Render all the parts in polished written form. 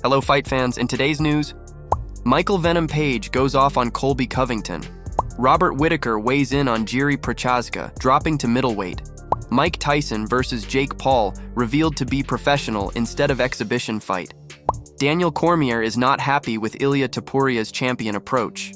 Hello fight fans, in today's news, Michael Venom Page goes off on Colby Covington. Robert Whittaker weighs in on Jiri Prochazka, dropping to middleweight. Mike Tyson versus Jake Paul revealed to be professional instead of exhibition fight. Daniel Cormier is not happy with Ilia Topuria's champion approach.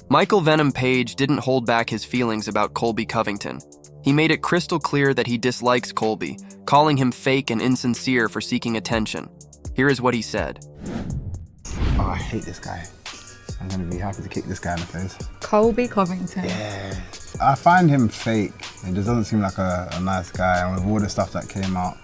Michael Venom Page didn't hold back his feelings about Colby Covington. He made it crystal clear that he dislikes Colby, calling him fake and insincere for seeking attention. Here is what he said. Oh, I hate this guy. I'm going to be happy to kick this guy in the face. Colby Covington. Yeah. I find him fake. He just doesn't seem like a nice guy. And with all the stuff that came out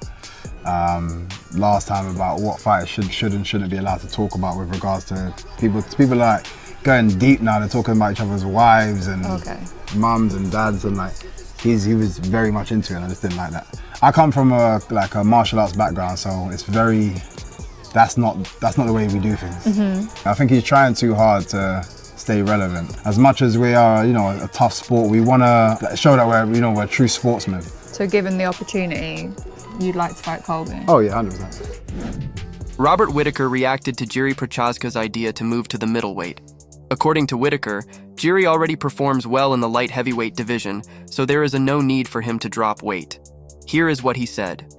last time about what fighters should and shouldn't be allowed to talk about with regards to people like going deep now. They're talking about each other's wives and mums and dads, and like he was very much into it, and I just didn't like that. I come from a martial arts background, so it's very, that's not the way we do things. I think he's trying too hard to stay relevant. As much as we are, a tough sport, we want to show that we're true sportsmen. So given the opportunity, you'd like to fight Colby? Oh yeah, 100%. Robert Whittaker reacted to Jiri Prochazka's idea to move to the middleweight. According to Whittaker, Jiri already performs well in the light heavyweight division, so there is no need for him to drop weight. Here is what he said.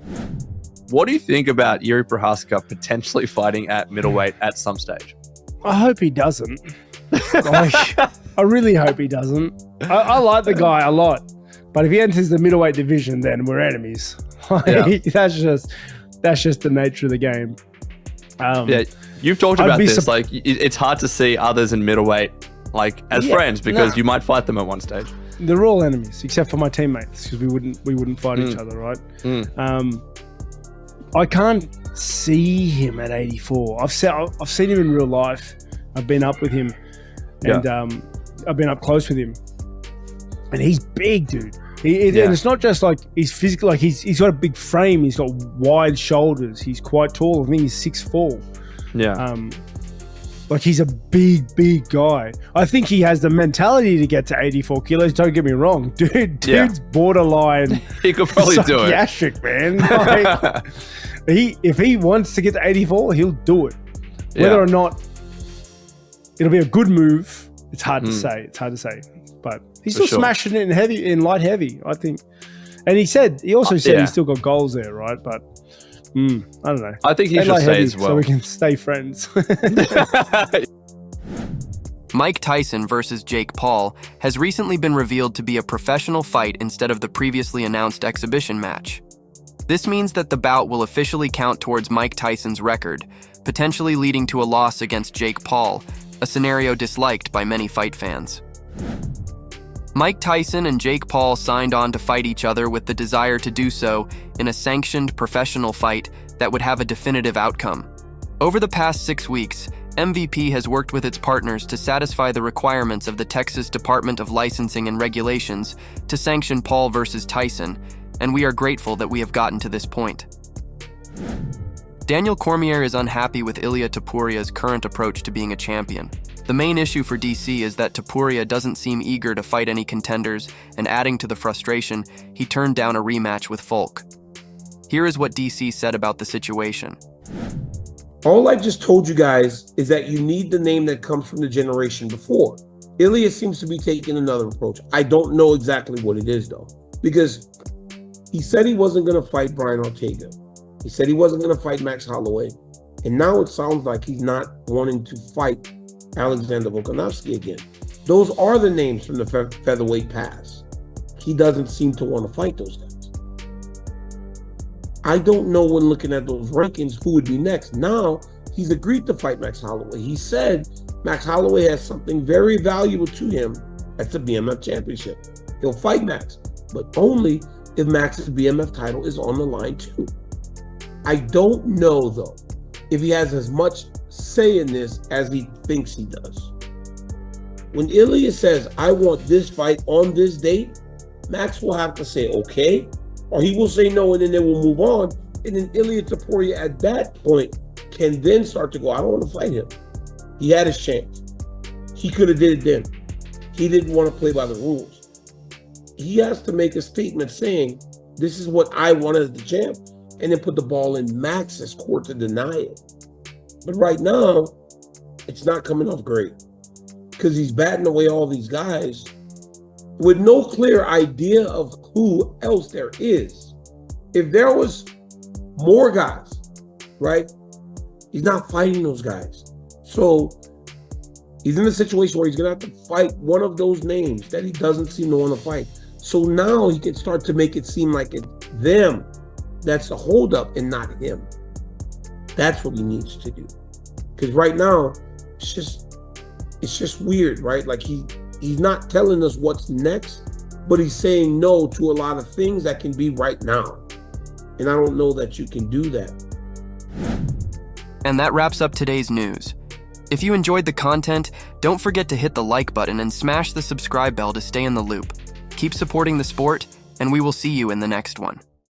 What do you think about Jiri Prochazka potentially fighting at middleweight at some stage? I hope he doesn't. I really hope he doesn't. I like the guy a lot, but if he enters the middleweight division, then we're enemies. That's just the nature of the game. Yeah, you've talked about this. Like, it's hard to see others in middleweight as friends because you might fight them at one stage. They're all enemies except for my teammates because we wouldn't fight each other, right? I can't see him at 84. I've seen him in real life. I've been up with him, and I've been up close with him, and he's big, dude. And it's not just like he's physical, like he's got a big frame, he's got wide shoulders, he's quite tall. I think he's 6'4". Like he's a big guy. I think he has the mentality to get to 84 kilos, don't get me wrong. Dude's borderline. He could probably do it. Psychiatric, man. Like, if he wants to get to 84, he'll do it. Whether or not it'll be a good move, it's hard to say. But he's still smashing it in light heavy, I think. And he also said he's still got goals there, right? But I don't know. I think he should stay as well, so we can stay friends. Mike Tyson versus Jake Paul has recently been revealed to be a professional fight instead of the previously announced exhibition match. This means that the bout will officially count towards Mike Tyson's record, potentially leading to a loss against Jake Paul, a scenario disliked by many fight fans. Mike Tyson and Jake Paul signed on to fight each other with the desire to do so in a sanctioned professional fight that would have a definitive outcome. Over the past 6 weeks, MVP has worked with its partners to satisfy the requirements of the Texas Department of Licensing and Regulations to sanction Paul versus Tyson, and we are grateful that we have gotten to this point. Daniel Cormier is unhappy with Ilia Topuria's current approach to being a champion. The main issue for DC is that Topuria doesn't seem eager to fight any contenders, and adding to the frustration, he turned down a rematch with Volk. Here is what DC said about the situation. All I just told you guys is that you need the name that comes from the generation before. Ilya seems to be taking another approach. I don't know exactly what it is though, because he said he wasn't going to fight Brian Ortega. He said he wasn't going to fight Max Holloway. And now it sounds like he's not wanting to fight Alexander Volkanovski again. Those are the names from the featherweight pass. He doesn't seem to want to fight those guys. I don't know when looking at those rankings who would be next. Now he's agreed to fight Max Holloway. He said Max Holloway has something very valuable to him. That's the BMF championship. He'll fight Max, but only if Max's BMF title is on the line too. I don't know though if he has as much say in this as he thinks he does. When Ilya says, I want this fight on this date, Max will have to say okay, or he will say no, and then they will move on. And then Ilia Topuria at that point can then start to go, I don't want to fight him. He had his chance. He could have did it then. He didn't want to play by the rules. He has to make a statement saying, this is what I want as the champ, and then put the ball in Max's court to deny it. But right now, it's not coming off great because he's batting away all these guys with no clear idea of who else there is. If there was more guys, right? He's not fighting those guys. So he's in a situation where he's going to have to fight one of those names that he doesn't seem to want to fight. So now he can start to make it seem like it's them that's the holdup and not him. That's what he needs to do. Because right now, it's just weird, right? Like he's not telling us what's next, but he's saying no to a lot of things that can be right now. And I don't know that you can do that. And that wraps up today's news. If you enjoyed the content, don't forget to hit the like button and smash the subscribe bell to stay in the loop. Keep supporting the sport, and we will see you in the next one.